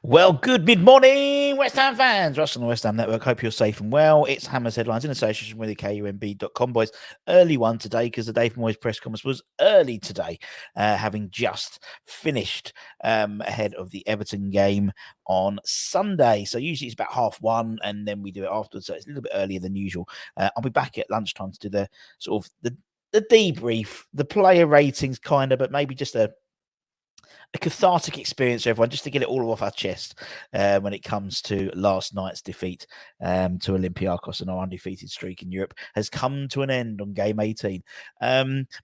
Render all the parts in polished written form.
Well, good mid-morning, West Ham fans. Russ on the West Ham Network. Hope you're safe and well. It's Hammers Headlines in association with the KUMB.com boys. Early one today because the Dave Moyes press conference was early today, having just finished ahead of the Everton game on Sunday. So usually it's about 1:30 and then we do it afterwards. So it's a little bit earlier than usual. I'll be back at lunchtime to do the sort of the debrief, the player ratings kind of, but maybe just a cathartic experience for everyone, just to get it all off our chest when it comes to last night's defeat to Olympiacos, and our undefeated streak in Europe has come to an end on game 18.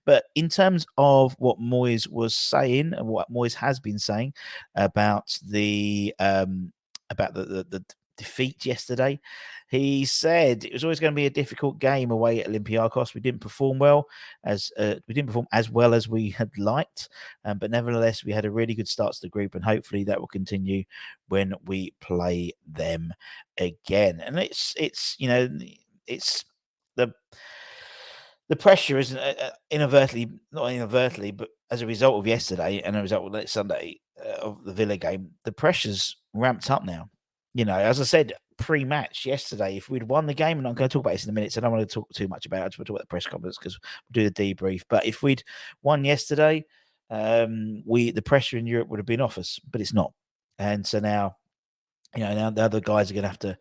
But in terms of what Moyes was saying and what Moyes has been saying about the defeat yesterday, he said it was always going to be a difficult game away at Olympiacos. We didn't perform as well as we had liked, but nevertheless we had a really good start to the group, and hopefully that will continue when we play them again. And it's the pressure is not inadvertently, but as a result of yesterday and a result of next Sunday of the Villa game, the pressure's ramped up now. As I said pre-match yesterday, if we'd won the game, and I'm going to talk about this in a minute, so I don't want to talk too much about it. I just want to talk about the press conference because we'll do the debrief. But if we'd won yesterday, the pressure in Europe would have been off us, but it's not. And so now, now the other guys are going to have to.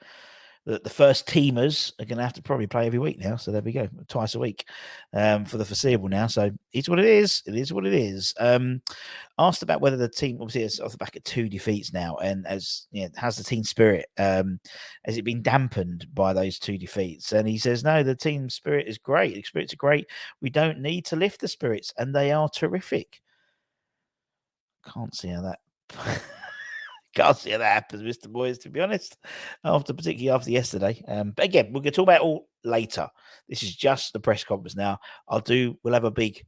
The first teamers are going to have to probably play every week now. So there we go, twice a week for the foreseeable now. So it's what it is. It is what it is. Asked about whether the team, obviously, is off the back of 2 defeats now, and has the team spirit? Has it been dampened by those 2 defeats? And he says, no, the team spirit is great. The spirits are great. We don't need to lift the spirits, and they are terrific. Can't see how that. Can't see how that happens, Mr. Moyes, to be honest, particularly after yesterday. But again, we're going to talk about it all later. This is just the press conference now. We'll have a big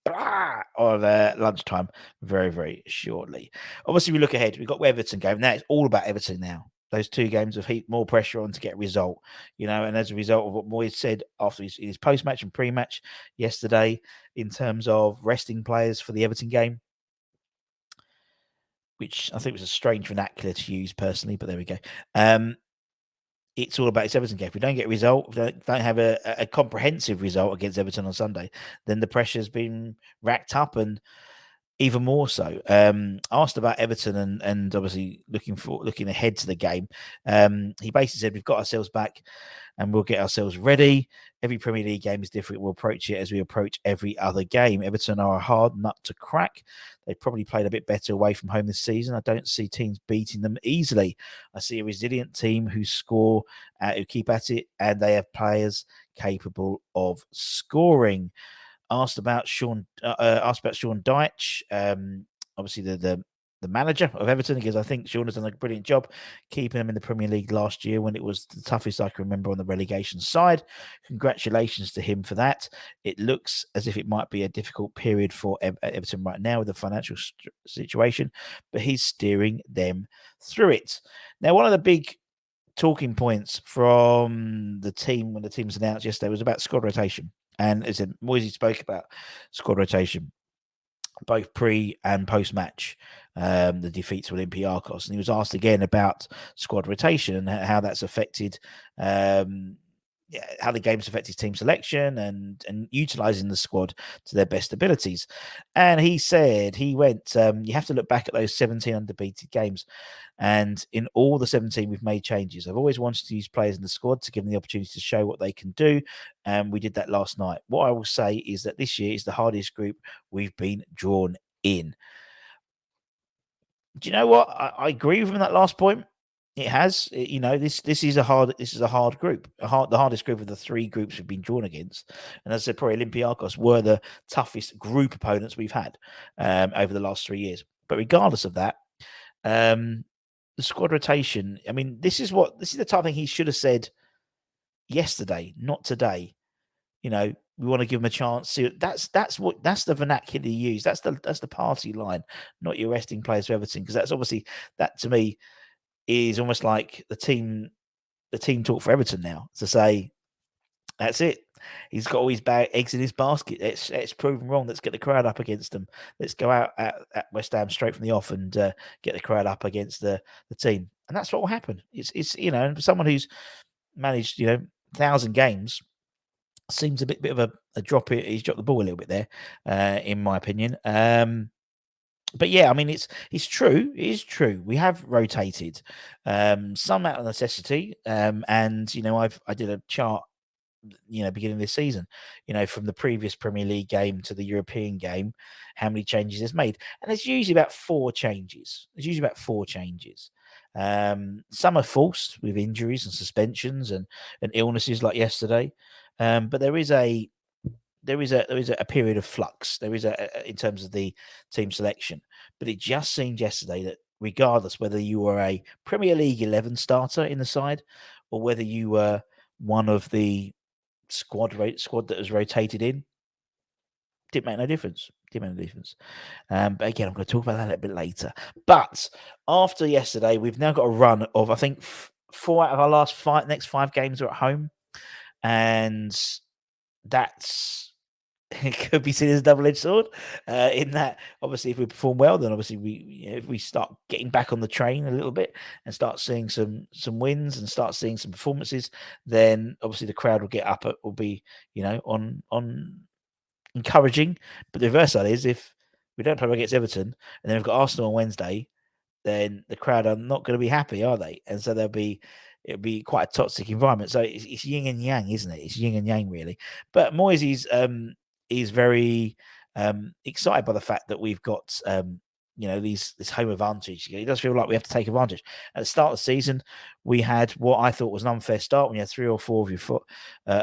on lunchtime very, very shortly. Obviously, we look ahead. We've got Everton game. Now it's all about Everton now. Those 2 games have heaped more pressure on to get a result, and as a result of what Moyes said after his post-match and pre-match yesterday in terms of resting players for the Everton game, which I think was a strange vernacular to use personally, but there we go. It's all about Everton game. If we don't get a result, don't have a comprehensive result against Everton on Sunday, then the pressure's been racked up, and even more so. Asked about Everton and obviously looking ahead to the game, he basically said we've got ourselves back and we'll get ourselves ready. Every Premier League game is different. We'll approach it as we approach every other game. Everton are a hard nut to crack. They probably played a bit better away from home this season. I don't see teams beating them easily. I see a resilient team who score, who keep at it, and they have players capable of scoring. Asked about Sean Dyche, obviously the manager of Everton, because I think Sean has done a brilliant job keeping them in the Premier League last year when it was the toughest I can remember on the relegation side. Congratulations to him for that. It looks as if it might be a difficult period for Everton right now with the financial situation, but he's steering them through it. Now, one of the big talking points from the team when the team was announced yesterday was about squad rotation. And as I said, Moyes spoke about squad rotation both pre and post match, the defeat to Olympiacos, and he was asked again about squad rotation and how that's affected, how the game's affected team selection and utilizing the squad to their best abilities. And he said you have to look back at those 17 undefeated games, and in all the 17 we've made changes. I've always wanted to use players in the squad to give them the opportunity to show what they can do, and we did that last night. What I will say is that this year is the hardest group we've been drawn in. Do you know what? I agree with him on that last point. It has, this is a hard group, the hardest group of the 3 groups we've been drawn against. And as I said, probably Olympiacos were the toughest group opponents we've had over the last 3 years. But regardless of that, the squad rotation, I mean, this is the type of thing he should have said yesterday, not today. We want to give him a chance. That's the vernacular you use. That's the party line, not your resting players for Everton, because that's obviously, that to me is almost like the team talk for Everton now, to say That's it. He's got all his eggs in his basket. It's proven wrong. Let's get the crowd up against them. Let's go out at West Ham straight from the off and get the crowd up against the team. And that's what will happen. It's and for someone who's managed 1,000 games, seems a bit of a drop. He's dropped the ball a little bit there, in my opinion. But yeah, I mean, it's true. It is true. We have rotated, some out of necessity, and I did a chart, beginning of this season, from the previous Premier League game to the European game, how many changes it's made, and it's usually about 4 changes. Some are forced with injuries and suspensions and illnesses like yesterday, but there is a period of flux. There is in terms of the team selection, but it just seemed yesterday that regardless whether you were a Premier League 11 starter in the side or whether you were one of the squad that was rotated in, didn't make no difference. But again, I'm going to talk about that a little bit later. But after yesterday, we've now got a run of, I think, 4 out of our next 5 games are at home, and that's it could be seen as a double-edged sword. In that, obviously, if we perform well, then obviously if we start getting back on the train a little bit and start seeing some wins and start seeing some performances, then obviously the crowd will get up. It will be on encouraging. But the reverse side is if we don't play against Everton and then we've got Arsenal on Wednesday, then the crowd are not going to be happy, are they? And so it'll be quite a toxic environment. So it's yin and yang, isn't it? It's yin and yang, really. But Moyes is very excited by the fact that we've got this home advantage. He does feel like we have to take advantage. At the start of the season, we had what I thought was an unfair start when you had 3 or 4 of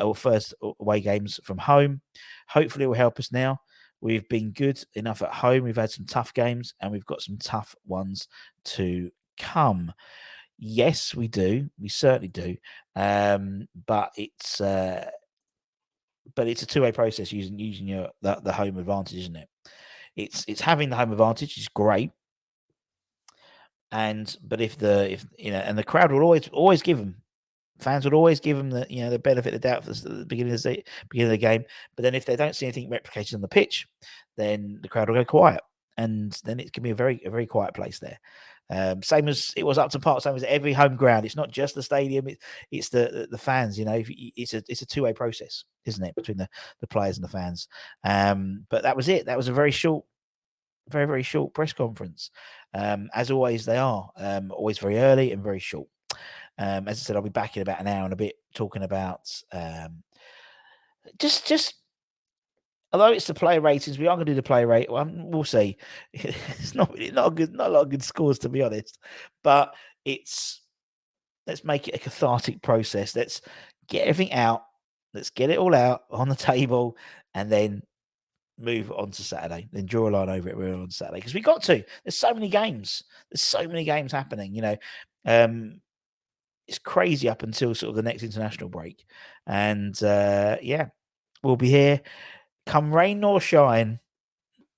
your first away games from home. Hopefully, it will help us now. We've been good enough at home. We've had some tough games, and we've got some tough ones to come. Yes, we do. We certainly do. But it's a two-way process using the home advantage, isn't it? It's having the home advantage is great, but if the crowd will always give them. Fans would always give them the benefit of the doubt for the beginning of the game. But then if they don't see anything replicated on the pitch, then the crowd will go quiet, and then it can be a very quiet place there. Same as it was Upton Park, same as every home ground. It's not just the stadium; it's the fans. It's a two-way process, isn't it, between the players and the fans? But that was it. That was a very short, very short press conference. As always, they are always very early and very short. As I said, I'll be back in about an hour and a bit talking about just although it's the player ratings, we are going to do the player rate. Well, we'll see. It's not a lot of good scores, to be honest. But let's make it a cathartic process. Let's get everything out. Let's get it all out on the table, and then move on to Saturday. Then draw a line over it. We're on Saturday because we got to. There's so many games. There's so many games happening. It's crazy up until sort of the next international break. And we'll be here come rain or shine.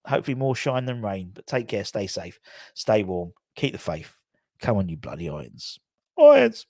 Hopefully more shine than rain. But take care, stay safe, stay warm, keep the faith. Come on, you bloody Irons. Irons.